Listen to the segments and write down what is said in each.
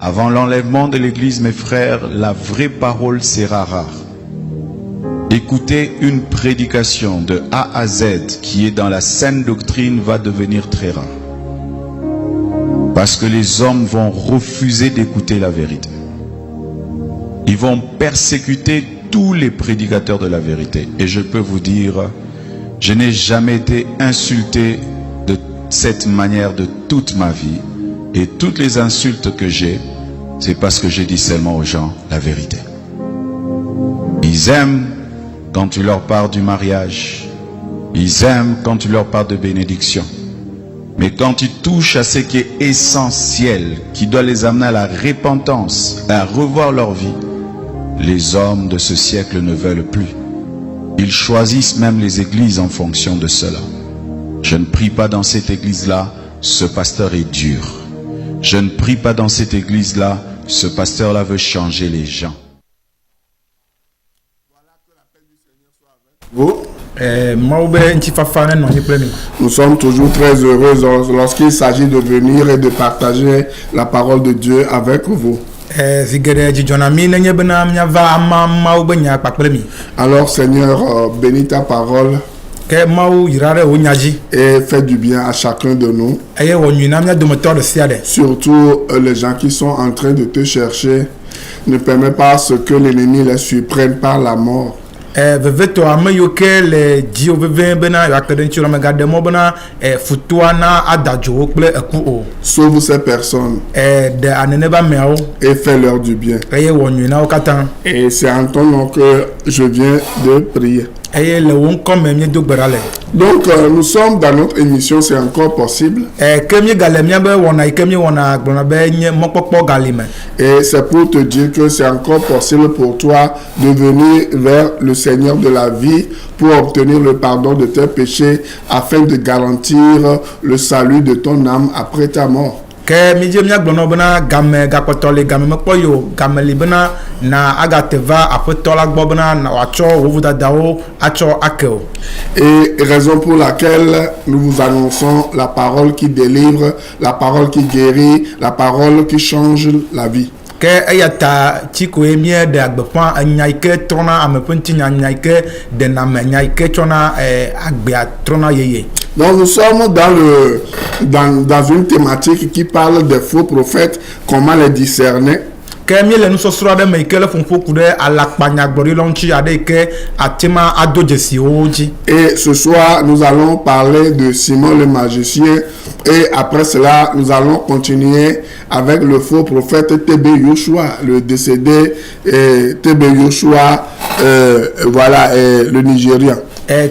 Avant l'enlèvement de l'Église, mes frères, la vraie parole sera rare. Écouter une prédication de A à Z qui est dans la saine doctrine va devenir très rare. Parce que les hommes vont refuser d'écouter la vérité. Ils vont persécuter tous les prédicateurs de la vérité. Et je peux vous dire, je n'ai jamais été insulté de cette manière de toute ma vie. Et toutes les insultes que j'ai, c'est parce que je dis seulement aux gens la vérité. Ils aiment quand tu leur parles du mariage. Ils aiment quand tu leur parles de bénédiction. Mais quand tu touches à ce qui est essentiel, qui doit les amener à la repentance, à revoir leur vie, les hommes de ce siècle ne veulent plus. Ils choisissent même les églises en fonction de cela. Je ne prie pas dans cette église-là, ce pasteur est dur. Je ne prie pas dans cette église-là, ce pasteur-là veut changer les gens. Vous, nous sommes toujours très heureux lorsqu'il s'agit de venir et de partager la parole de Dieu avec vous. Alors Seigneur, bénis ta parole et fais du bien à chacun de nous. Surtout les gens qui sont en train de te chercher. Ne permets pas ce que l'ennemi les surprenne par la mort. Sauve ces personnes et fais-leur du bien. Et c'est en ton nom que je viens de prier. Donc nous sommes dans notre émission, c'est encore possible. Et c'est pour te dire que c'est encore possible pour toi de venir vers le Seigneur de la vie pour obtenir le pardon de tes péchés afin de garantir le salut de ton âme après ta mort. Et raison pour laquelle nous vous annonçons la parole qui délivre, la parole qui guérit, la parole qui change la vie. Donc nous sommes dans une thématique qui parle des faux prophètes, comment les discerner. Et ce soir, nous allons parler de Simon le magicien. Et après cela, nous allons continuer avec le faux prophète T.B. Yoshua, le décédé T.B. Yoshua, voilà, le Nigérian.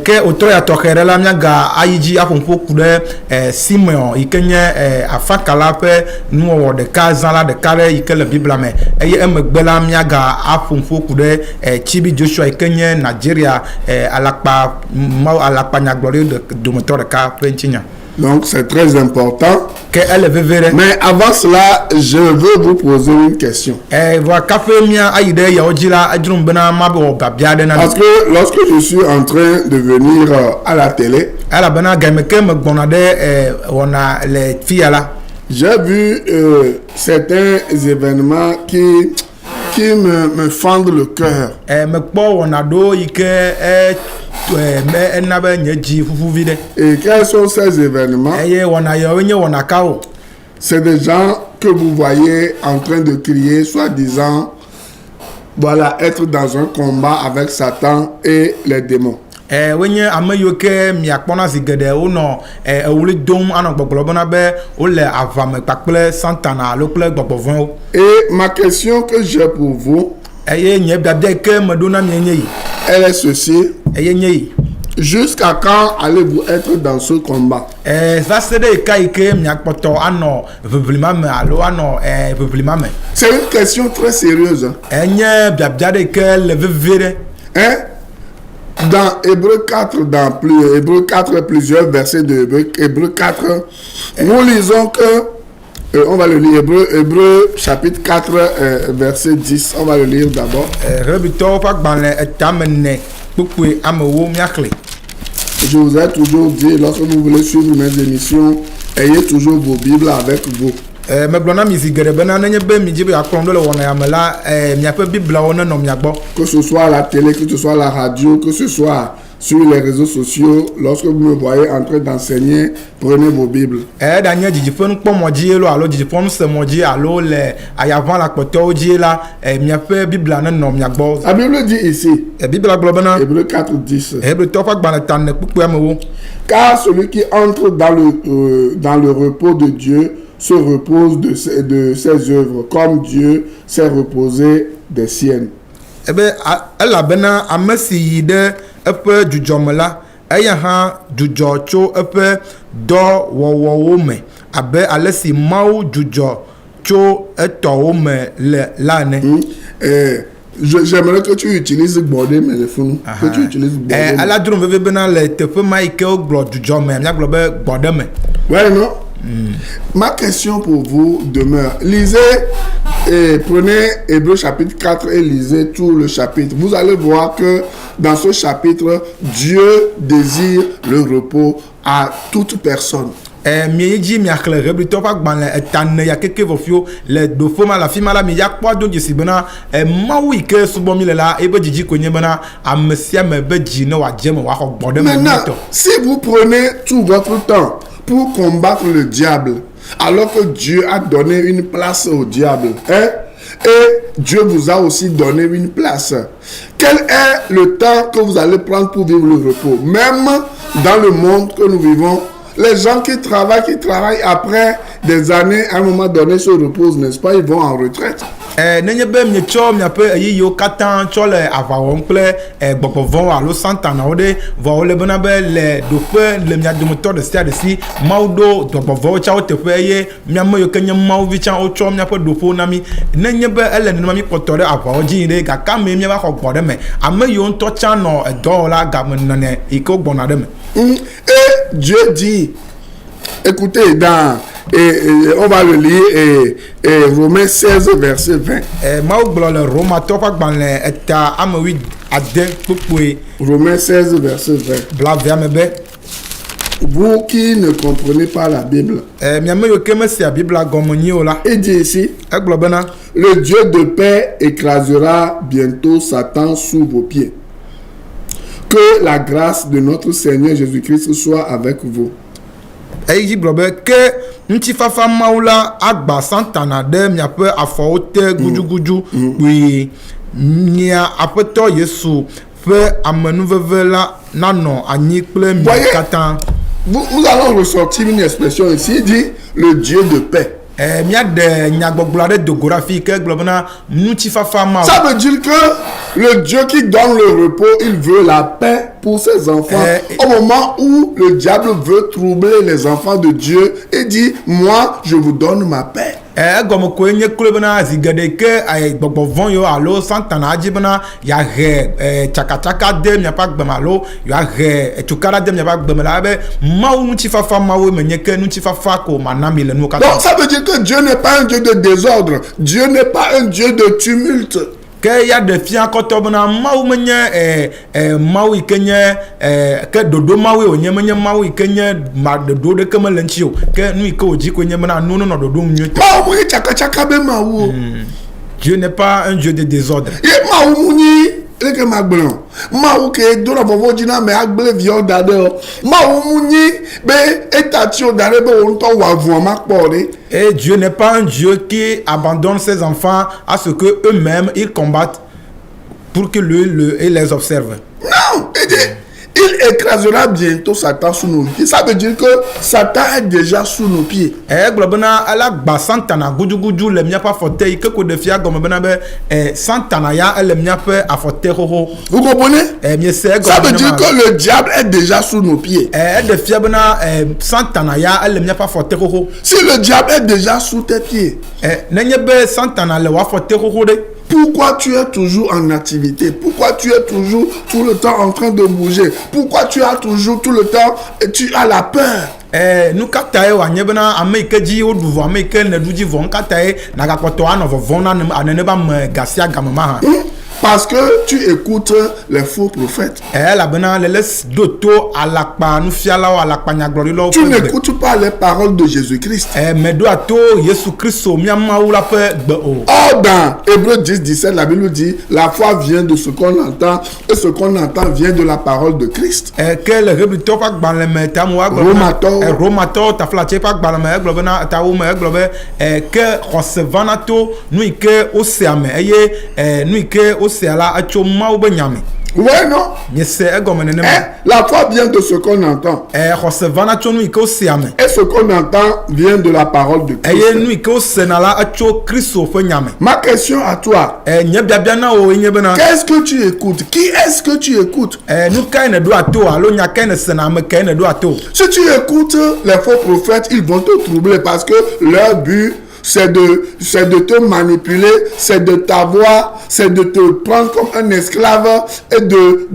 Que autour ya tokere la miaga ayiji afonfo kude Simon ikenye afakala pe nuwo de kazala de kare ikele bibla me eye emegbela miaga afonfo kude Chibi Joshua ikenye Nigeria alakpa nyaglori de moteur de ka penchinya. Donc c'est très important. Mais avant cela, je veux vous poser une question. Parce que lorsque je suis en train de venir à la télé, j'ai vu certains événements qui me fendent le cœur. Et quels sont ces événements? C'est des gens que vous voyez en train de crier, soi-disant, voilà, être dans un combat avec Satan et les démons. Et ma question que j'ai pour vous, elle est ceci. Jusqu'à quand allez-vous être dans ce combat? C'est une question très sérieuse. Dans Hébreu 4, Hébreu 4, plusieurs versets de Hébreu 4, nous lisons que, on va le lire, Hébreu chapitre 4, verset 10, on va le lire d'abord. Je vous ai toujours dit, lorsque vous voulez suivre mes émissions, ayez toujours vos Bibles avec vous. megblɔ na mi zi geɖe bena nenye be mi dzi be akplɔm ɖo le wɔna ya me la miaƒe biblawo nenɔ mia gbɔ. Que ce soit à la télé, que ce soit à la radio, que ce soit sur les réseaux sociaux, lorsque vous me voyez en train d'enseigner, prenez vos Bibles. Ɖa nye dzidziƒe nukpɔmɔ dzi lo alo dzidziƒe nusemɔ dzi alo le ayaʋã la kpɔtɔwo dzi la miaƒe bibla nenɔ mia gbɔ. La Bible dit ici, bibla gblɔ bena Hébreux 4:10. Hebretɔwo ƒe agbalẽ ta ne kpukpui amewo. Car celui qui entre dans le repos de Dieu se repose de ses œuvres, comme Dieu s'est reposé des siennes. Ebe elabena ame si yi ɖe eƒe dzudzɔme la eya hã dzudzɔ tso eƒe dɔwɔwɔwo me abe ale si Mawu dzudzɔ tso etɔwo me le la ene. J'aimerais que tu utilises bordé mais le fond. Que tu utilises bordé. Ala drom veve bena le teƒe ma yi ke wogblɔ dzudzɔ me miagblɔ be gbɔɖe me. Ouais, non? Ma question pour vous demeure. Lisez et prenez Hébreux chapitre 4 et lisez tout le chapitre. Vous allez voir que dans ce chapitre, Dieu désire le repos à toute personne. Miedzi miaxlẽ Hebritɔwo ƒe agbalẽ etane ya keke vɔfio le doƒe ma le afi ma la mi ya kpɔ do dzesi bena Mawu yi ke subɔ mi le la ebe dzidzi ko nye bena ame sia ame be dzi ne wòadze me wòaxɔ gbɔɖeme. Maintenant, si vous prenez tout votre temps pour combattre le diable, alors que Dieu a donné une place au diable, hein? Et Dieu vous a aussi donné une place. Quel est le temps que vous allez prendre pour vivre le repos? Même dans le monde que nous vivons, les gens qui travaillent après des années, à un moment donné, se reposent, n'est-ce pas? Ils vont en retraite. Nenye be mietsɔ miaƒe eyiyiwo katã tsɔ le aʋa wɔm kple gbɔgbɔ vɔwo alo santanawo ɖe vɔwo le bena be le ɖoƒe le mia dometɔ ɖe sia ɖe si Mawu ɖo gbɔgbɔ vɔwo tsawo teƒe eye miame yiwo ke nye Mawuvi tsã wotsɔ miaƒe ɖoƒewo na mi nenye be ele nenema mi kpɔtɔ ɖe aʋawo dzi ɖe gake ame miava xɔ gbɔ ɖe me ame yiwo ntɔ tsã nɔ edɔwɔla gamenɔnɔ yi ke wogbɔna ɖe me. Et Dieu dit, écoutez, on va le lire, et Romains 16, verset 20. Mawu gblɔ le Romatɔwo ƒe agbalẽ eta ame ade kpukpue. Romains 16, verset 20. Blavia me be. Vous qui ne comprenez pas la Bible. Miame yiwo ke mesia Bibla gɔme nyi o la. Il dit ici, egblɔ bena le Dieu de paix écrasera bientôt Satan sous vos pieds. Que la grâce de notre Seigneur Jésus-Christ soit avec vous. Eyi gblɔ be ke ŋutifafa Mawu la agba Satana ɖe miaƒe afɔwo te gudzugudu kpui mia Aƒetɔ Yesu ƒe amenuveve la nanɔ anyi kple mi katã. Nous allons ressortir une expression ici, il dit le Dieu de paix. Miaɖe nyagbɔgblɔ aɖe do go ɖa fi ke gblɔ bena ŋutifafa Mawu. Ça veut dire que le Dieu qui donne le repos, il veut la paix pour ses enfants. Au moment où le diable veut troubler les enfants de Dieu, il dit, moi, je vous donne ma paix. Egɔme koe nye klo bena zi geɖe ke gbɔgbɔ vɔ yiwo alo Satana adzi bena yahe tsakatsaka de miaƒe agbeme alo yahe tukaɖa de miaƒe agbeme la be Mawu ŋutifafa Mawu menye ke ŋutifafa ko mana mi le nuwo katã. Donc ça veut dire que Dieu n'est pas un Dieu de désordre. Dieu n'est pas un Dieu de tumulte. Ke ya ɖe fia kɔtɔ bena Mawu menye Mawu yi ke nye ke ɖoɖo Mawu wònye menye Mawu yi ke nye ɖoɖo ɖeke mele ŋuti o ke nu yi ke wòdzi koe nye bena nu nɔ ɖoɖo nu nyuie. Mawu munyi tsakatsaka be Mawu. Dieu n'est pas un Dieu de désordre. Ye Mawu munyi leke ma gblẽ o. Mawu ke do na vɔvɔ dzi na me agblẽ viawo da ɖe o. Mawu munyi be etati o da ɖe be wo ŋutɔ wɔ avuɔ ma kpɔ o ɖe. Et Dieu n'est pas un Dieu qui abandonne ses enfants à ce que eux-mêmes ils combattent pour que lui les observe. Non, il écrasera bientôt Satan sous nos pieds. Ça veut dire que Satan est déjà sous nos pieds. Gblɔ bena ela gba Satana gudugudu le miaƒe afɔte yi ke ko ɖe fia gɔme bena be Satana ya ele miaƒe afɔte xoxo. Vous comprenez? Ça veut dire bena que le diable est déjà sous nos pieds. eɖe fia bena Satana ya ele miaƒe afɔte xoxo. Si le diable est déjà sous tes pieds, nenye be Satana le wò afɔte xoxo ɖe. pourquoi tu es toujours en activité? Pourquoi tu es toujours tout le temps en train de bouger? Pourquoi tu as toujours tout le temps et tu as la peur? Nu katã ye wòanye bena ame yi ke dzi woɖu vɔ ame yi ke ne ɖu dzi vɔ nu katã ye nagakpɔtɔ anɔ vɔvɔm na anene be ame ga sia game ma hã. Parce que tu écoutes les faux prophètes. Tu n'écoutes pas les paroles de Jésus-Christ. Or, dans Hébreux 10, 17, la Bible dit, la foi vient de ce qu'on entend, et ce qu'on entend vient de la parole de Christ. Ouais, non? La foi vient de ce qu'on entend. Et ce qu'on entend vient de la parole de Christ. Ma question à toi. Qu'est-ce que tu écoutes? Qui est-ce que tu écoutes? Si tu écoutes les faux prophètes, ils vont te troubler parce que leur but, c'est de te manipuler, c'est de t'avoir, c'est de te prendre comme un esclave et de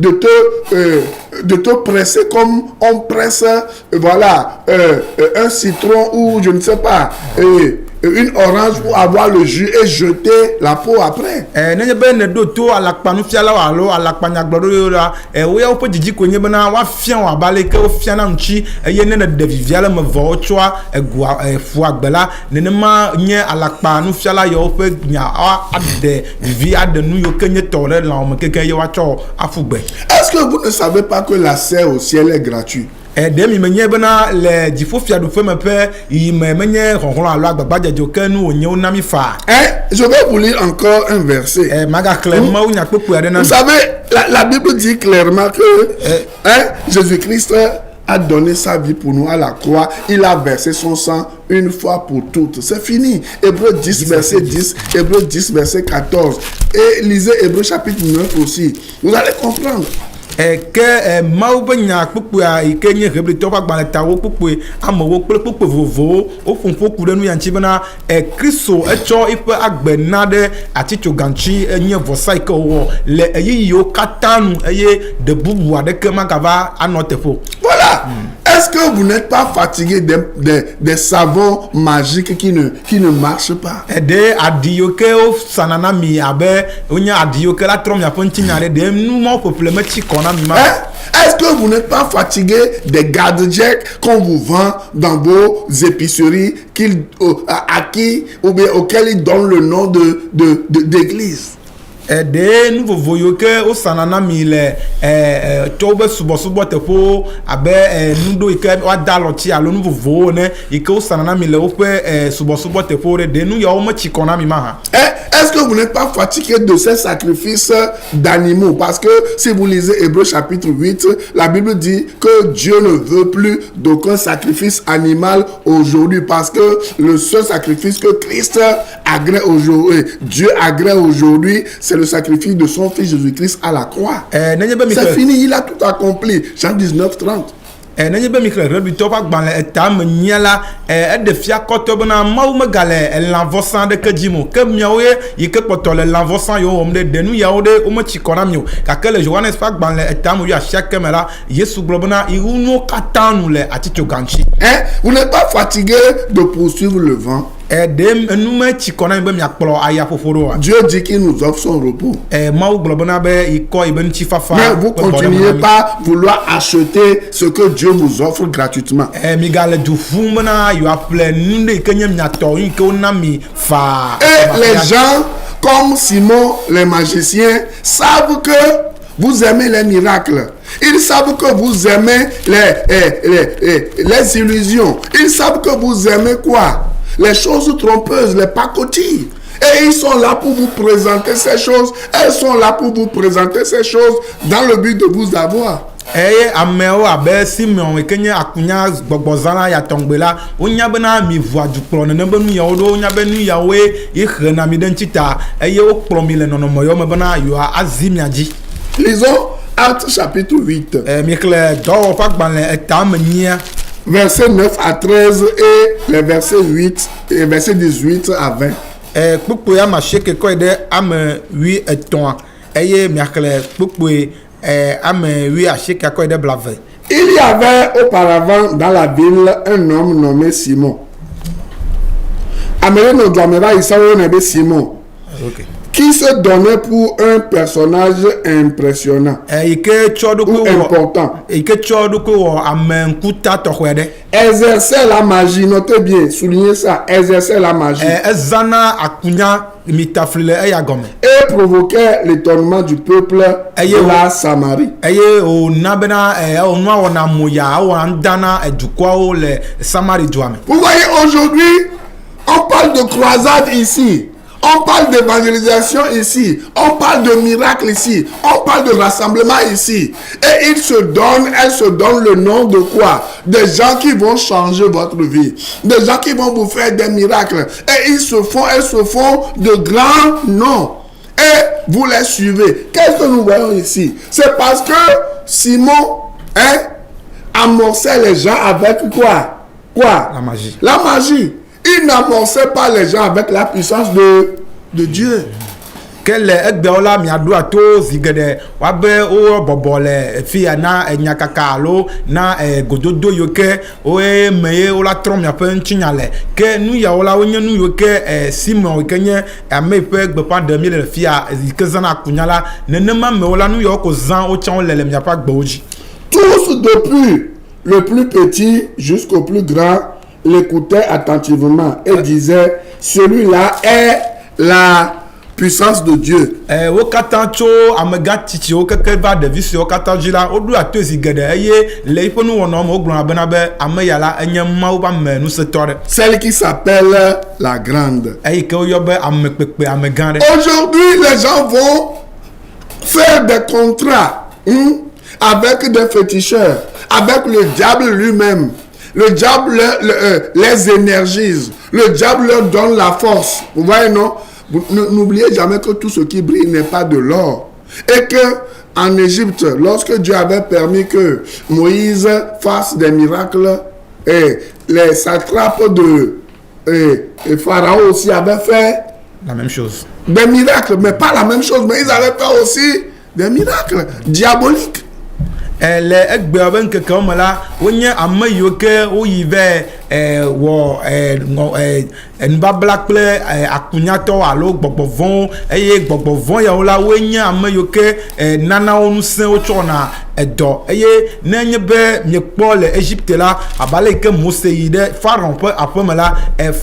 te presser comme on presse, voilà, un citron ou je ne sais pas, une orange pour avoir le jus et jeter la peau après. Est-ce que vous ne savez pas que l'accès au ciel est gratuit? Je vais vous lire encore un verset. Vous savez, la Bible dit clairement que Jésus-Christ a donné sa vie pour nous à la croix. Il a versé son sang une fois pour toutes. C'est fini. Hébreux 10, verset 10. Hébreux 10, verset 14. Et lisez Hébreux chapitre 9 aussi. Vous allez comprendre. Que Maubanya Pupua, Kenya, Reblitopa, Banatawo, Pupue, Amo, Pupu, Vovo, Ofunfo, Kudenu, Yanchibana, Christo, Echo, Ipa Agbenade, Atito Ganchi, Enya Vosaiko, Le Yo Katanu, de Boubou, de Kemakava, Anotefo. Voilà. Est-ce que vous n'êtes pas fatigué des savons magiques qui ne marchent pas? Est-ce que vous n'êtes pas fatigué des gadgets qu'on vous vend dans vos épiceries auxquels ils donnent le nom d'église? Nous voyons que au sanana mille tobe subo tepo abe nudo ike wa daloti alo nous voyons ike au sanana mille au pe subo tepo de nous ya o ma chikona mi ma. Est-ce que vous n'êtes pas fatigué de ces sacrifices d'animaux? Parce que si vous lisez Hébreux chapitre 8, la Bible dit que Dieu ne veut plus d'aucun sacrifice animal aujourd'hui, parce que le seul sacrifice que Christ agrée aujourd'hui, Dieu agrée aujourd'hui, c'est le sacrifice de son fils Jésus-Christ à la croix. C'est fini, il a tout accompli. Jean 19, 30. Nenye be mikle rebito pa gban le etam nyela de fia kotobna mauma gale l'envoçant de kedimo ke miawe yike poto le l'envoçant yo omde de nu yaode o ma chikona mio ka ke le Johannes pa gban le etam yo a chaque mela Yesu globna iruno katanu le atito ganchi. Vous n'êtes pas fatigué de poursuivre le vent? Dieu dit qu'il nous offre son repos. Mais vous continuez pas vouloir acheter ce que Dieu vous offre gratuitement. Et les gens comme Simon les magiciens savent que vous aimez les miracles. Ils savent que vous aimez les illusions. Ils savent que vous aimez quoi? Les choses trompeuses, les pacotilles. Et ils sont là pour vous présenter ces choses. Elles sont là pour vous présenter ces choses dans le but de vous avoir. Ameo abe Simeon ekenye akunya gbogbozana ya tongbela onya bena mi voa dukro ne benu ya odo onya benu ya we ihena mi dentita eye o promi le nono moyo me bena yo azimiaji. Lisons Actes chapitre 8. Mikle do fa gban le etamnia versets 9 à 13 et les versets 8 et versets 18 à 20. Kpukpu ya ma sheke ko de ame 8 eton eye miakle kpukpu ame 8 a sheke ko de blave. Il y avait auparavant dans la ville un homme nommé Simon. Amene no gamera isawo nebe Simon. Okay. qui se donnait pour un personnage impressionnant ou important. Exerçait la magie, notez bien, soulignez ça, exerçait la magie. Et provoquait l'étonnement du peuple de la Samarie. Vous voyez, aujourd'hui, on parle de croisade ici. On parle d'évangélisation ici. On parle de miracles ici. On parle de rassemblement ici. Et elles se donnent le nom de quoi? Des gens qui vont changer votre vie. Des gens qui vont vous faire des miracles. Et elles se font de grands noms. Et vous les suivez. Qu'est-ce que nous voyons ici? C'est parce que Simon amorçait les gens avec quoi? La magie. La magie. Il n'amorçait pas les gens avec la puissance de Dieu. Quel est la miadou ato zigede wabe o bobole fi na enyakakalo na gododo yoke o meye o la trom ya pe nchinyale ke nu ya ola onye nu yoke Simon kenye amepe gbepa 2000 fi a ikezana kunyala nenema me ola nu yo ko zan o chan lele mia pa gboji. Tous depuis le plus petit jusqu'au plus grand l'écoutaient attentivement et disaient, celui-là est la puissance de Dieu. Celle qui s'appelle la grande. Aujourd'hui, les gens vont faire des contrats avec des féticheurs, avec le diable lui-même. Le diable les énergise. Le diable leur donne la force. Vous voyez, non? N'oubliez jamais que tout ce qui brille n'est pas de l'or. Et que en Égypte, lorsque Dieu avait permis que Moïse fasse des miracles, et les satrapes de Pharaon aussi avaient fait la même chose. Des miracles, mais pas la même chose. Mais ils avaient fait aussi des miracles diaboliques. Le egbeoben que comme là onye amayoke oyive wo nbablaple akunyato alo gbogbovon eye gbogbovon ya ola onye amayoke nana onuse ochona edo eye nenye be miekpo le Égypte là abale ke Mose yide Pharaon pe apemela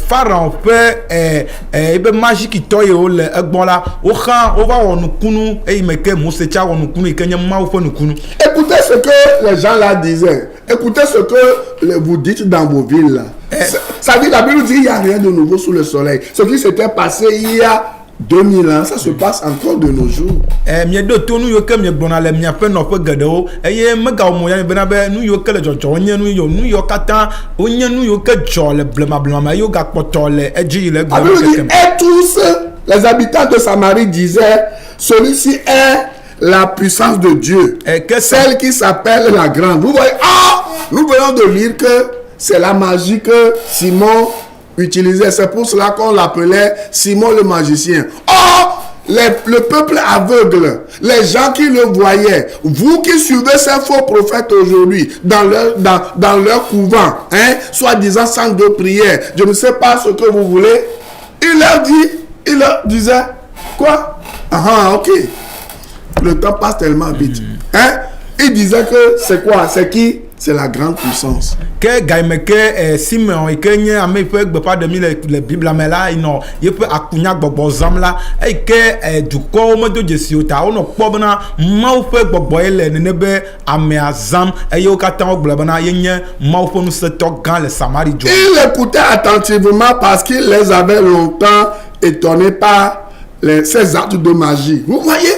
Pharaon pe ebe magique toye o le egbon la o khan o va wonukunu eye meke Mose cha wonukunu ikenye mawo fe nukunu. Écoutez ce que les gens là disaient. Écoutez ce que vous dites dans vos villes là. Ça dit, la Bible dit il n'y a rien de nouveau sous le soleil. Ce qui s'était passé il y a 2000 ans, ça se passe encore de nos jours. Miedo to nu yoke mie gbona le mia pe no pe gedewo eye mega o mo ya be na be nu yoke le jojo onye nu yo katan onye nu yoke jo le blema yo ga poto le eji le gbo. Et tous les habitants de Samarie disaient, celui-ci est la puissance de Dieu, celle qui s'appelle la grande. Vous voyez, nous venons de lire que c'est la magie que Simon utilisait. C'est pour cela qu'on l'appelait Simon le magicien. Le peuple aveugle, les gens qui le voyaient, vous qui suivez ces faux prophètes aujourd'hui dans leur couvent, soi-disant centre de prière, je ne sais pas ce que vous voulez, il leur disait, quoi? Ok. Le temps passe tellement vite. Il disait que c'est quoi? C'est qui? C'est la grande puissance. Que gaimeke Simon et Kenya ame pe gbe pa 2000 le Bible la mela ino ye pe akunya gbogbo zam la e ke du ko mo do jesi ota ono kpo bana mau pe gbogbo ele nenebe ame azam e yo katan ogble bana yenye mau pe nu se to gan le Samarie jo. Il écoutait attentivement parce qu'il les avait longtemps étonnés par ces actes de magie. Vous voyez?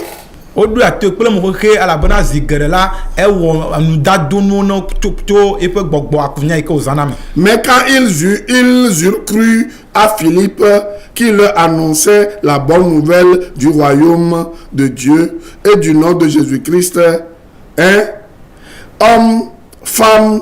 Odu ate kple mo ke ala bana zigere la e wo anu dadunu no to e pe gbogbo akunya ike ozana me. Mais quand ils eurent cru à Philippe qui leur annonçait la bonne nouvelle du royaume de Dieu et du nom de Jésus-Christ, hommes, femmes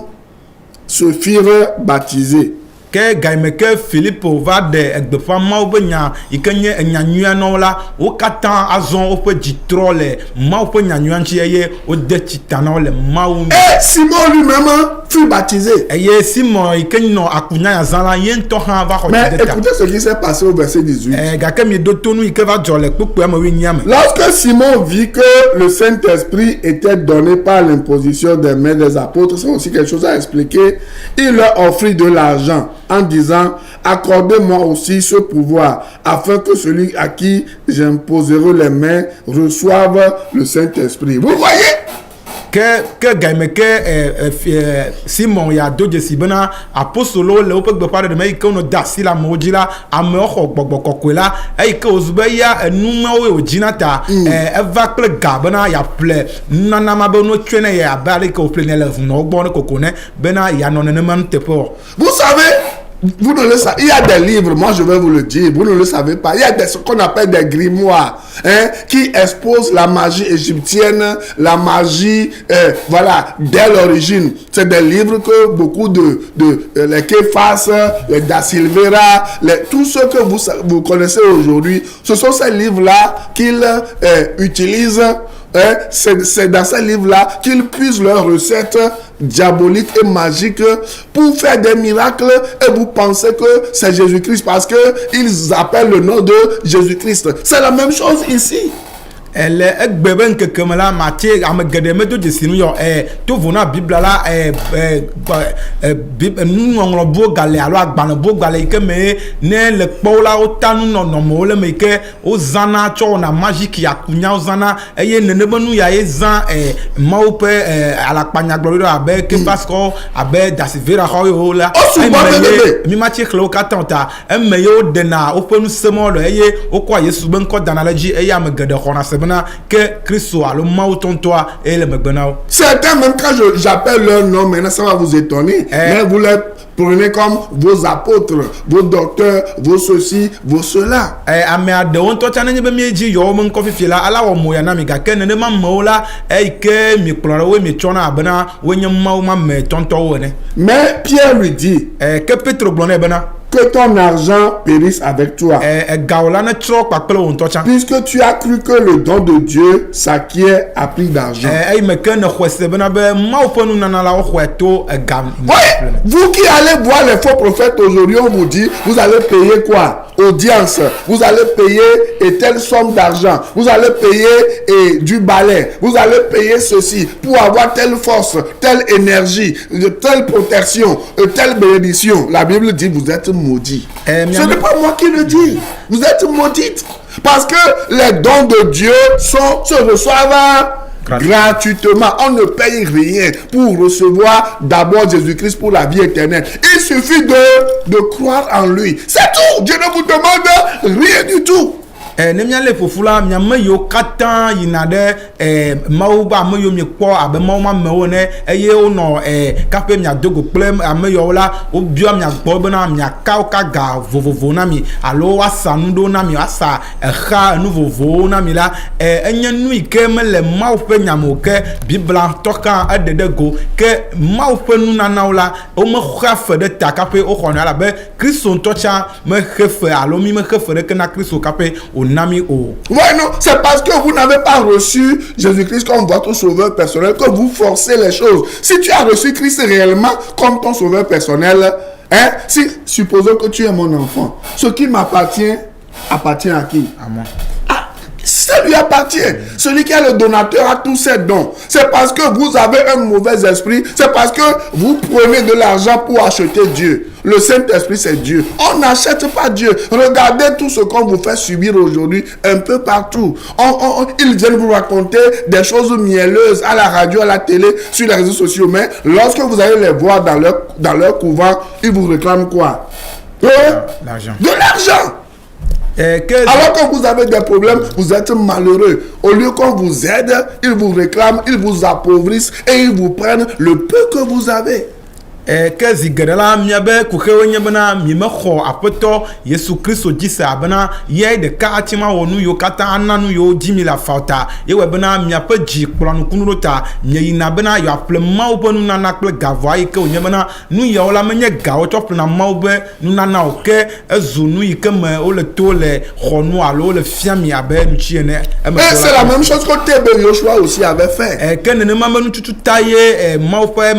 se firent baptiser. ke gaime ke Philippe va de egbefa mawo be nya ikenye enyanyua no la wo katan azon wo pe jitro le mawo pe nyanyua nchi eye o de chitana le mawo. Et Simon lui-même fut baptisé. Eye Simon ikenye no akunya ya zala yen to han va Mais écoutez ce qui s'est passé au verset 18. ga ke mi do tonu ike va jole popo ma wi nyame. Lorsque Simon vit que le Saint-Esprit était donné par l'imposition des mains des apôtres, c'est aussi quelque chose à expliquer, il leur offrit de l'argent en disant: accordez-moi aussi ce pouvoir, afin que celui à qui j'imposerai les mains reçoive le Saint-Esprit. Vous voyez? Que gaime que Simon ya do jesi bena apostolo le opek be pare de me ko no dasi la modila ame o gbogbokokela e ke ozube ya enuma o ojinata eva kle gabena ya ple nana ma be no twene ya bale ko ple ne le no gbo ne kokone bena ya no ne man tepo. Vous savez, vous ne le savez, il y a des livres, moi je vais vous le dire, vous ne le savez pas, il y a ce qu'on appelle des grimoires, qui exposent la magie égyptienne, la magie, voilà, dès l'origine. C'est des livres que beaucoup les Képhas, les Da Silveira, tous ceux que vous connaissez aujourd'hui, ce sont ces livres-là qu'ils utilisent. C'est dans ces livres-là qu'ils puisent leurs recettes diaboliques et magiques pour faire des miracles, et vous pensez que c'est Jésus-Christ parce qu'ils appellent le nom de Jésus-Christ. C'est la même chose ici. Elle egbeben ke kemela Matthieu amegede medo jesinu yo to vona Bible la nu ngolo bo gale alo agbana bo gale ke me ne le kpola o tanu no mo le me ke o zana cho na magique ya kunya o zana eye nene benu ya ezan mawo pe ala panya glori abe ke pasco abe dasivera ho yo la mi Matthieu klo katanta emme yo de na o penu semo lo eye o kwa Yesu ben ko danalaji eye amegede khona que Christ soit le mauton toi et le mebenao. Certains, même quand j'appelle leur nom, maintenant ça va vous étonner. Mais vous les prenez comme vos apôtres, vos docteurs, vos ceci, vos cela. Amea de on to chane be meji yo mon kofi fila ala wo moya na mi ga ken ne ma mola ke mi plora we mi chona abana we nyam ma me tonto wone. Mais Pierre lui dit que Pétre blonne bena que ton argent périsse avec toi. Puisque tu as cru que le don de Dieu s'acquiert à prix d'argent. Oui, vous qui allez voir les faux prophètes aujourd'hui, on vous dit, vous allez payer quoi? Audience. Vous allez payer et telle somme d'argent. Vous allez payer du balai. Vous allez payer ceci pour avoir telle force, telle énergie, telle protection, telle bénédiction. La Bible dit, vous êtes maudit. Ce n'est pas moi qui le dis. Vous êtes maudite. Parce que les dons de Dieu se reçoivent gratuitement. On ne paye rien pour recevoir d'abord Jésus-Christ pour la vie éternelle. Il suffit de croire en lui. C'est tout. Dieu ne vous demande rien du tout. Ne miale fofula miame yo katan yinade mauba me yo mi kpo abe mauma meone eye ono kape mia dogo plem ame yo la obio mia gbo bena mia ka ga vovovo na mi alo wasa nudo na mi asa kha nu vovo na mi la enye nu ike me le mau pe nyamo ke bibla toka ededego ke mau pe nu na naula o me khafe de ta kape o khona la be Christ tocha me khafe alo mi me khafe de na Christ kape Nami o. Ouais, non, c'est parce que vous n'avez pas reçu Jésus-Christ comme votre sauveur personnel que vous forcez les choses. Si tu as reçu Christ réellement comme ton sauveur personnel, si, supposons que tu es mon enfant, ce qui m'appartient, appartient à qui? À moi. Ça lui appartient. Celui qui est le donateur a tous ses dons. C'est parce que vous avez un mauvais esprit. C'est parce que vous prenez de l'argent pour acheter Dieu. Le Saint-Esprit, c'est Dieu. On n'achète pas Dieu. Regardez tout ce qu'on vous fait subir aujourd'hui un peu partout. Ils viennent vous raconter des choses mielleuses à la radio, à la télé, sur les réseaux sociaux. Mais lorsque vous allez les voir dans leur couvent, ils vous réclament quoi? L'argent. De l'argent. Alors que vous avez des problèmes, vous êtes malheureux. Au lieu qu'on vous aide, ils vous réclament, ils vous appauvrissent et ils vous prennent le peu que vous avez. ke zi geɖe la miabe kuxewo nye bena mi me xɔ aƒetɔ Yesu Kristo dzi se abena ye ɖeka ati ma wɔ nu yiwo katã ana nu yiwo dzi mi le afawo ta ye wɔ bena miaƒe dzi kplɔ nukunu ɖo ta mieyina bena yewoaƒle Mawu ƒe nunana kple gavɔa yi ke wònye bena nu yawo la menye gawo tsɔ ƒlena Mawu ƒe nunana o ke ezu nu yi ke me wole to le xɔnu alo wole fia mi abe nutsi ene. Et c'est la même chose que TB Joshua aussi avait fait. ke nenema be nututu ta ye Mawu ƒe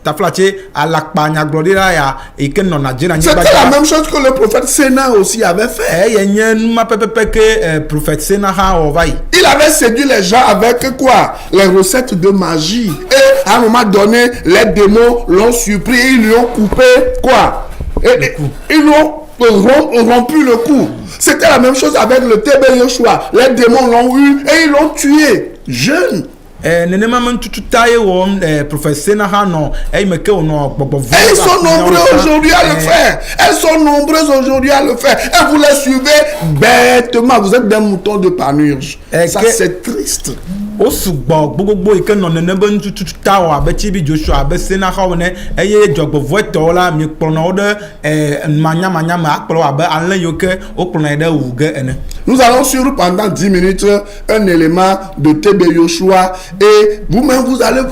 taflatse alakpa nyagblɔɖila ya yi ke nɔna dze na nyigba. C'était la même chose que le prophète Sénat aussi avait fait. Ye nye numa pɛpɛpɛ ke prophète Sénat hã wɔ va yi. Il avait séduit les gens avec quoi? Les recettes de magie. Et à un moment donné, les démons l'ont surpris, ils lui ont coupé quoi? Et ils lui ont rompu le cou. C'était la même chose avec le TB Joshua. Les démons l'ont eu et ils l'ont tué. Jeune. Nenema me tutu ta ye wɔ prophète Sénat hã nɔ eyi me ke wònɔ gbɔgbɔ vɔ. Elles sont nombreux aujourd'hui à le faire. Elles sont nombreuses aujourd'hui à le faire. Et vous les suivez bêtement. Vous êtes des moutons de panurge. Ça, c'est triste. O sugbɔ gbogbo yi ke nɔ nene be nututu ta wɔ abe TB Joshua abe Sénat xawo ne eye dzɔgbɔvɔetɔwo la mi kplɔna wo ɖe manyamanya me akplɔ abe alẽ yiwo ke wokplɔna yi ɖe wu ge ene. Nous allons suivre pendant 10 minutes un élément de TB Joshua et vous-même vous allez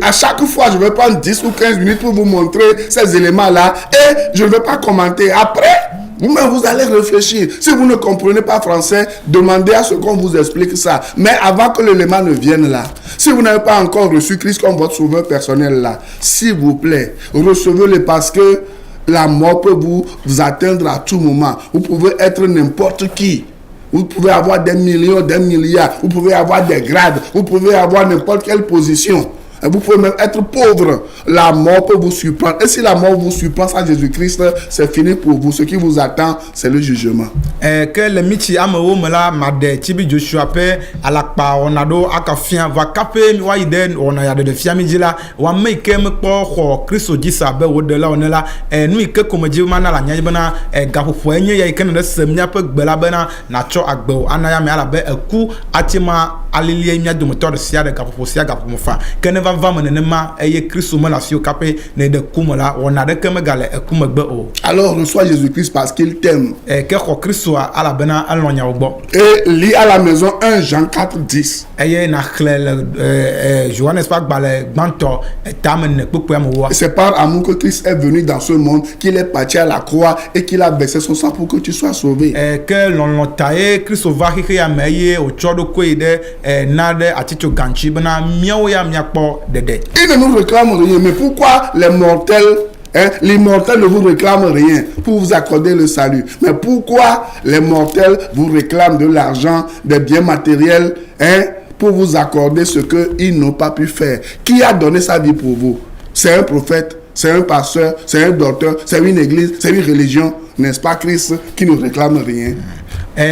à chaque fois je vais prendre 10 ou 15 minutes pour vous montrer ces éléments-là et je ne vais pas commenter. Après, vous-même vous allez réfléchir. Si vous ne comprenez pas français, demandez à ce qu'on vous explique ça. Mais avant que l'élément ne vienne là, si vous n'avez pas encore reçu Christ comme votre sauveur personnel là, s'il vous plaît, recevez-le parce que la mort peut vous atteindre à tout moment. Vous pouvez être n'importe qui. Vous pouvez avoir des millions, des milliards. Vous pouvez avoir des grades. Vous pouvez avoir n'importe quelle position. Vous pouvez même être pauvre. La mort peut vous surprendre. Et si la mort vous surprend sans Jésus-Christ, c'est fini pour vous. Ce qui vous attend, c'est le jugement. Que le miti amewo me la made TB Joshua pe alakpa onado akafia va kape wa ide ona ya de fia mi dila wa me ke me kpo xɔ Kristo dzi sa be wo de la onela nu ike komedzi mana la nya bena gaƒoƒo enye ya ike ne se mia pe gbe la bena na tsɔ agbewo anaya me ala be eku atima alilie mia dometɔ de sia de gaƒoƒo sia gaƒoƒo fa ke ne va me nenema eye Kristo me la sio kape ne de kume la wona de ke me gale ekume gbe o. Alors reçois Jésus-Christ parce qu'il t'aime. Ke xɔ Kristo ala bena alɔnya wo gbɔ. Et lis à la maison 1 Jean 4:10. Eye na xlẽ le Johannes pas gbale gbãtɔ tame ne kpekpea me wo. C'est par amour que Christ est venu dans ce monde, qu'il est parti à la croix et qu'il a versé son sang pour que tu sois sauvé. Que lɔlɔ ta ye Kristo va xixe ya me eye wotsɔ ɖokui yi ɖe na ɖe atitso gantsi bena miawo ya miakpɔ dede. Il ne nous réclame rien, mais pourquoi les mortels, l'immortel ne vous réclame rien pour vous accorder le salut? Mais pourquoi les mortels vous réclament de l'argent, des biens matériels, pour vous accorder ce qu'ils n'ont pas pu faire? Qui a donné sa vie pour vous? C'est un prophète, c'est un pasteur, c'est un docteur, c'est une église, c'est une religion. N'est-ce pas Christ qui ne réclame rien?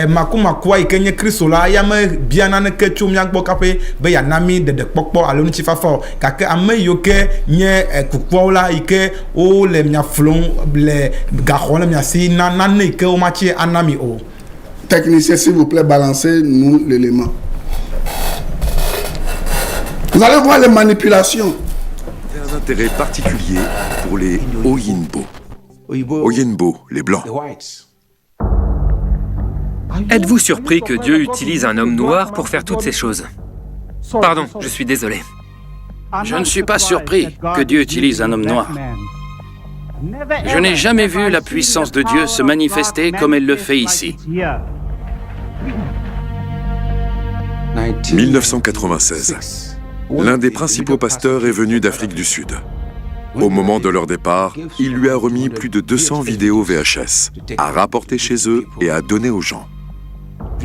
Makumakua yi ke nye Kristo la ya me bia nane ke tso mia gbɔ kaƒe be ya na mi dede kpɔkpɔ alo ŋuti fafa gake ame yiwo ke nye kukuawo la yi ke wo le mia flom le gaxɔ le mia si na nane yi ke wo matsi ana mi o. Technicien, s'il vous plaît, balancez-nous l'élément. Vous allez voir les manipulations. Un intérêt particulier pour les Oyinbo. Oyinbo, les blancs. Êtes-vous surpris que Dieu utilise un homme noir pour faire toutes ces choses? Pardon, je suis désolé. Je ne suis pas surpris que Dieu utilise un homme noir. Je n'ai jamais vu la puissance de Dieu se manifester comme elle le fait ici. 1996. L'un des principaux pasteurs est venu d'Afrique du Sud. Au moment de leur départ, il lui a remis plus de 200 vidéos VHS à rapporter chez eux et à donner aux gens.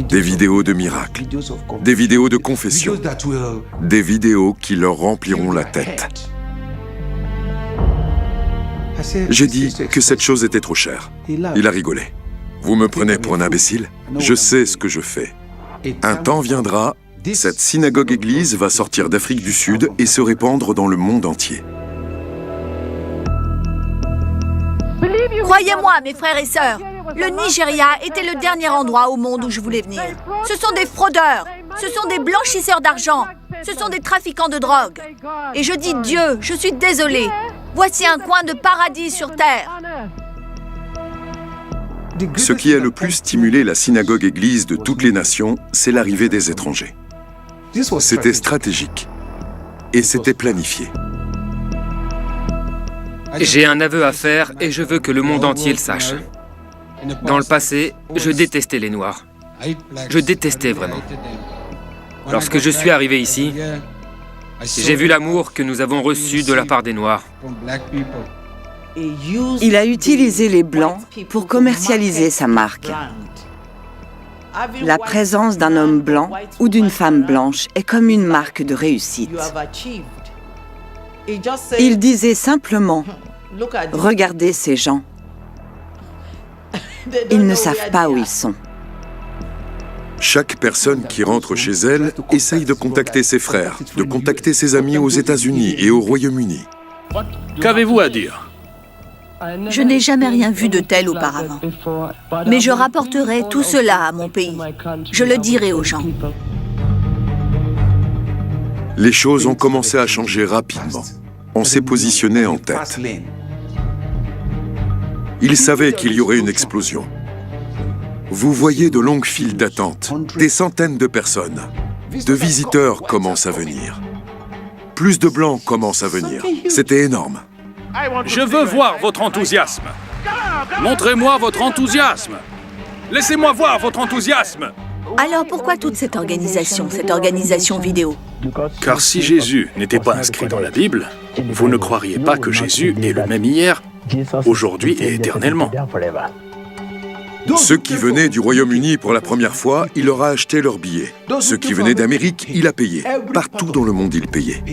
Des vidéos de miracles, des vidéos de confession, des vidéos qui leur rempliront la tête. J'ai dit que cette chose était trop chère. Il a rigolé. Vous me prenez pour un imbécile? Je sais ce que je fais. Un temps viendra, cette synagogue-église va sortir d'Afrique du Sud et se répandre dans le monde entier. Croyez-moi, mes frères et sœurs, le Nigeria était le dernier endroit au monde où je voulais venir. Ce sont des fraudeurs, ce sont des blanchisseurs d'argent, ce sont des trafiquants de drogue. Et je dis Dieu, je suis désolée. Voici un coin de paradis sur terre. Ce qui a le plus stimulé la synagogue-église de toutes les nations, c'est l'arrivée des étrangers. C'était stratégique et c'était planifié. J'ai un aveu à faire et je veux que le monde entier le sache. Dans le passé, je détestais les Noirs. Je détestais vraiment. Lorsque je suis arrivé ici, j'ai vu l'amour que nous avons reçu de la part des Noirs. Il a utilisé les Blancs pour commercialiser sa marque. La présence d'un homme blanc ou d'une femme blanche est comme une marque de réussite. Il disait simplement, « Regardez ces gens. Ils ne savent pas où ils sont. » Chaque personne qui rentre chez elle essaye de contacter ses frères, de contacter ses amis aux États-Unis et au Royaume-Uni. Qu'avez-vous à dire? Je n'ai jamais rien vu de tel auparavant. Mais je rapporterai tout cela à mon pays. Je le dirai aux gens. Les choses ont commencé à changer rapidement. On s'est positionné en tête. Ils savaient qu'il y aurait une explosion. Vous voyez de longues files d'attente, des centaines de personnes. De visiteurs commencent à venir. Plus de Blancs commencent à venir. C'était énorme. Je veux voir votre enthousiasme. Montrez-moi votre enthousiasme. Laissez-moi voir votre enthousiasme. Alors pourquoi toute cette organisation vidéo? Car si Jésus n'était pas inscrit dans la Bible, vous ne croiriez pas que Jésus est le même hier, aujourd'hui et éternellement. Ceux qui venaient du Royaume-Uni pour la première fois, il leur a acheté leurs billets. Ceux qui venaient d'Amérique, il a payé. Partout dans le monde, il payait.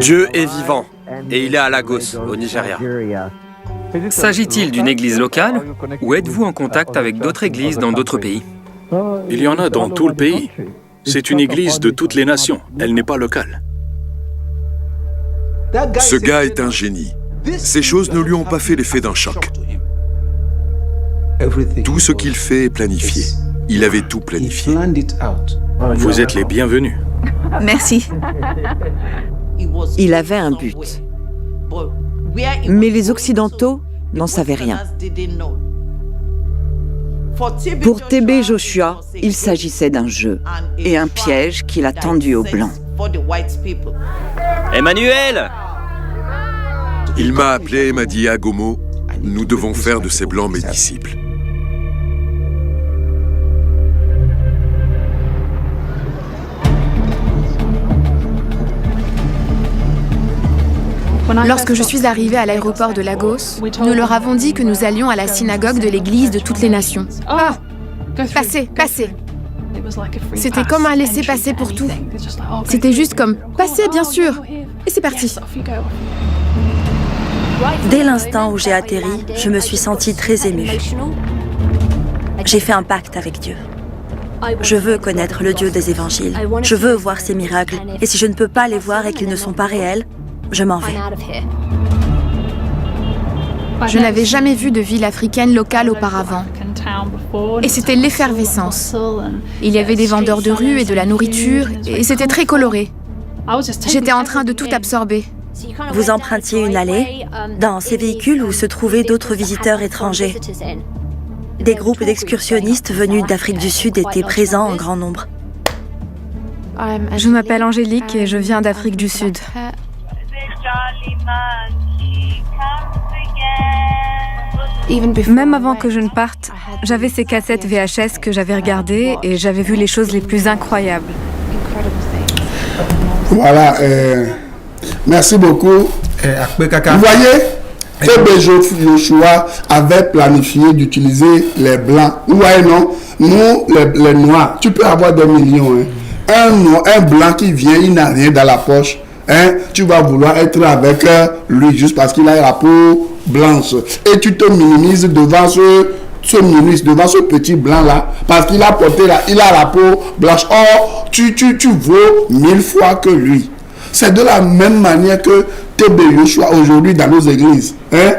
Dieu est vivant et il est à Lagos, au Nigeria. S'agit-il d'une église locale ou êtes-vous en contact avec d'autres églises dans d'autres pays? Il y en a dans tout le pays. C'est une église de toutes les nations. Elle n'est pas locale. Ce gars est un génie. Ces choses ne lui ont pas fait l'effet d'un choc. Tout ce qu'il fait est planifié. Il avait tout planifié. Vous êtes les bienvenus. Merci. Il avait un but. Mais les Occidentaux n'en savaient rien. Pour TB Joshua, il s'agissait d'un jeu et un piège qu'il a tendu aux Blancs. Emmanuel! Il m'a appelé et m'a dit, Agomo, nous devons faire de ces Blancs mes disciples. Lorsque je suis arrivée à l'aéroport de Lagos, nous leur avons dit que nous allions à la synagogue de l'église de toutes les nations. Ah! Passez, passez! C'était comme un laisser-passer pour tout. C'était juste comme « Passez, bien sûr !» Et c'est parti. Dès l'instant où j'ai atterri, je me suis sentie très émue. J'ai fait un pacte avec Dieu. Je veux connaître le Dieu des évangiles. Je veux voir ses miracles. Et si je ne peux pas les voir et qu'ils ne sont pas réels, je m'en vais. Je n'avais jamais vu de ville africaine locale auparavant. Et c'était l'effervescence. Il y avait des vendeurs de rue et de la nourriture, et c'était très coloré. J'étais en train de tout absorber. Vous empruntiez une allée dans ces véhicules où se trouvaient d'autres visiteurs étrangers. Des groupes d'excursionnistes venus d'Afrique du Sud étaient présents en grand nombre. Je m'appelle Angélique et je viens d'Afrique du Sud. Même avant que je ne parte, j'avais ces cassettes VHS que j'avais regardées et j'avais vu les choses les plus incroyables. Voilà, merci beaucoup. Vous voyez, TB Joshua avait planifié d'utiliser les Blancs. Vous voyez, non? Nous, les Noirs, tu peux avoir des millions. Hein? Un Blanc qui vient, il n'a rien dans la poche. Hein? Tu vas vouloir être avec lui juste parce qu'il a la peau blanche. Et tu te minimises devant devant ce petit blanc là, parce qu'il a porté il a la peau blanche. Or, tu vaux 1000 fois que lui. C'est de la même manière que TB Joshua aujourd'hui dans nos églises. Hein?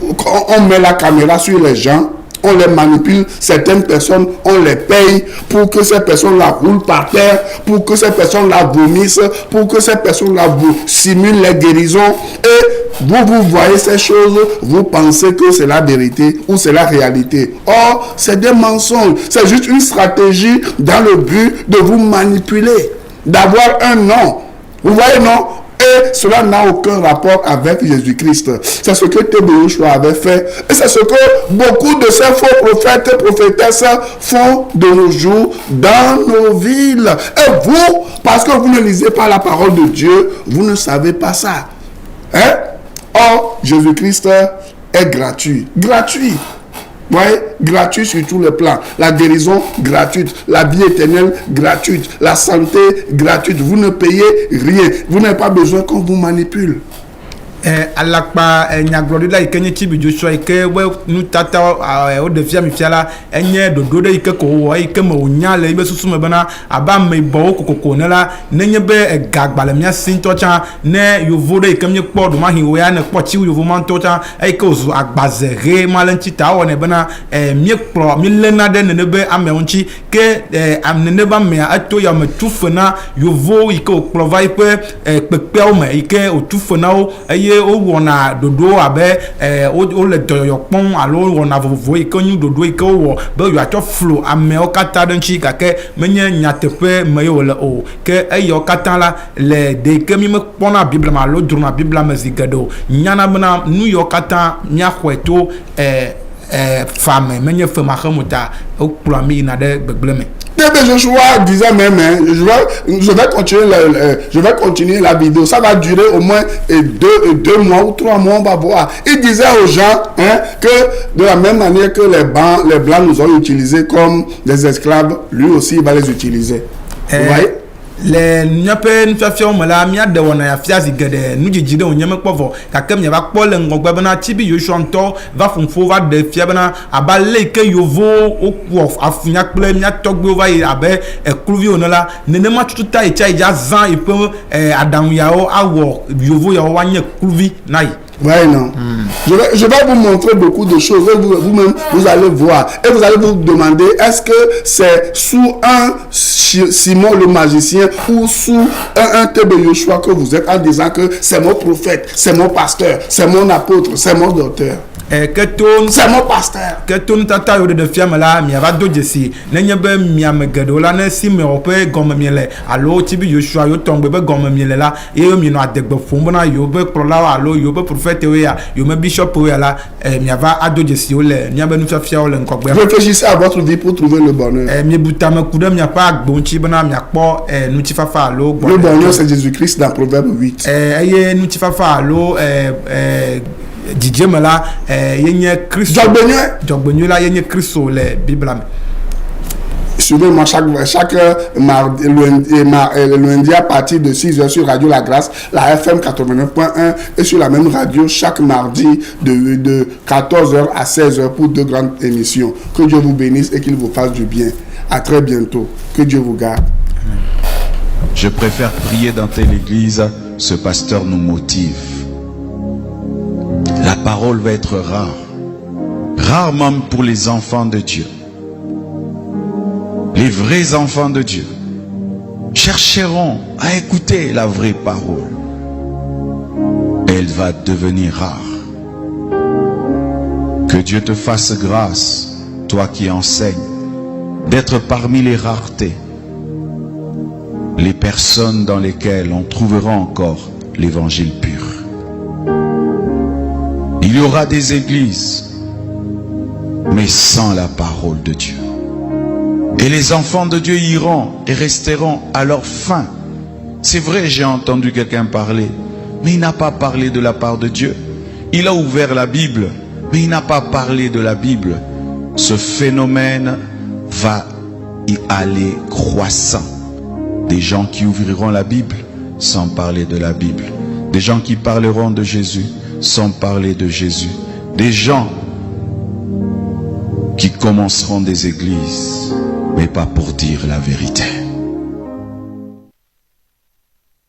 On met la caméra sur les gens, on les manipule. Certaines personnes, on les paye pour que ces personnes-là roulent par terre, pour que ces personnes-là vomissent, pour que ces personnes-là vous simulent les guérisons. Et vous voyez ces choses, vous pensez que c'est la vérité ou c'est la réalité. Or, c'est des mensonges. C'est juste une stratégie dans le but de vous manipuler, d'avoir un nom. Vous voyez, non? Et cela n'a aucun rapport avec Jésus-Christ. C'est ce que T.B. Joshua avait fait. Et c'est ce que beaucoup de ces faux prophètes et prophétesses font de nos jours dans nos villes. Et vous, parce que vous ne lisez pas la parole de Dieu, vous ne savez pas ça. Hein? Or, Jésus-Christ est gratuit. Gratuit. Vous voyez, gratuit sur tous les plans. La guérison gratuite, la vie éternelle gratuite, la santé gratuite. Vous ne payez rien. Vous n'avez pas besoin qu'on vous manipule. Alakpa nyaglɔɖila yi ke nye T.B. Joshua yi ke be nutata wo de fia la enye dodo ɖe yi ke ko wɔ yi ke me wonya le yibe susu me bena abe ameyibɔwo kokoko ne la nenye be gagba le mía si ŋutɔ tsã ne yovo ɖe yi ke míekpɔ ɖomahi wo ya ne kpɔ tsi yovo ma ŋutɔ tsã eyi ke wozu agbaze ɣe ma le ŋuti ta awɔ ne bena míelena ɖe nene be amewo ŋuti ke nene be amea eto yame tu fe na yovo yi ke wokplɔ va yi ƒe kpekpeawo me yi ke wotu fe na wo eye wowɔna dodo abe wole dɔyɔyɔ kpɔm alo wɔna vovovo yi ke nyu dodo yi ke wowɔ be yewoatsɔ flo amewo katã ɖe ŋuti gake menye nyateƒe me ye wole o ke eyawo katã la le de yi ke mi mekpɔna biblia me alo drona biblia me zi geɖe o nyana bena nu yawo katã míaxɔe to fa me menye femaxemu ta wokplɔa mi yina ɖe gbegble me. T.B. Joshua disait même, je vais continuer la vidéo. Ça va durer au moins 2 mois ou 3 mois, on va voir. Il disait aux gens que de la même manière que les Blancs nous ont utilisés comme des esclaves, lui aussi il va les utiliser. Vous voyez? Le míaƒe nufiafiawo me la míaɖe wɔna ya fia zi geɖe nudzidzi ɖe wònye mekpɔ vɔ gake miava kpɔ le ŋgɔgbe bena T.B. Joshua ŋutɔ va ƒoƒo va ɖe fia bena abe ale yi ke yovowo wokpɔ afunya kple mía tɔgbewo va yi abe ekluviwo ne la nenema tututa yi tsa yi dza zã yi ƒe aɖaŋu yawo awɔ yovo yawo woanye kluvi na yi. Ouais, non. Je vais vous montrer beaucoup de choses. Vous-même, vous allez voir. Et vous allez vous demander, est-ce que c'est sous un Simon le magicien ou sous un T.B. Joshua que vous êtes en disant que c'est mon prophète, c'est mon pasteur, c'est mon apôtre, c'est mon docteur. C'est mon pasteur. Que ton tata yo de fiame la mi ava do jesi nenye be miame gedo la ne si me ope gomme miele alo T.B. Joshua yo tongbe be gomme miele la yo mi no adegbe fombona yo be prola alo yo be prophète we ya yo me bishop we la mi ava ado jesi o le nya be nu fia o le nkogbe. Réfléchissez à votre vie pour trouver le bonheur. Mi buta me kude mi pa agbonchi bena mi akpo nu ti fafa alo. Le bonheur c'est Jésus-Christ dans Proverbe 8. Eye nu ti fafa alo Didier me la yenye Christ Jogbenyo la yenye Christ le Bible. Suivez-moi chaque mardi, lundi à partir de 6h sur Radio La Grâce, la FM 89.1 et sur la même radio chaque mardi de 14h à 16h pour 2 grandes émissions. Que Dieu vous bénisse et qu'il vous fasse du bien. À très bientôt. Que Dieu vous garde. Je préfère prier dans telle église, ce pasteur nous motive. La parole va être rare. Rare même pour les enfants de Dieu. Les vrais enfants de Dieu chercheront à écouter la vraie parole. Elle va devenir rare. Que Dieu te fasse grâce, toi qui enseignes, d'être parmi les raretés, les personnes dans lesquelles on trouvera encore l'évangile pur. Il y aura des églises, mais sans la parole de Dieu. Et les enfants de Dieu iront et resteront à leur fin. C'est vrai, j'ai entendu quelqu'un parler, mais il n'a pas parlé de la part de Dieu. Il a ouvert la Bible, mais il n'a pas parlé de la Bible. Ce phénomène va y aller croissant. Des gens qui ouvriront la Bible sans parler de la Bible. Des gens qui parleront de Jésus sans parler de Jésus. Des gens qui commenceront des églises, mais pas pour dire la vérité.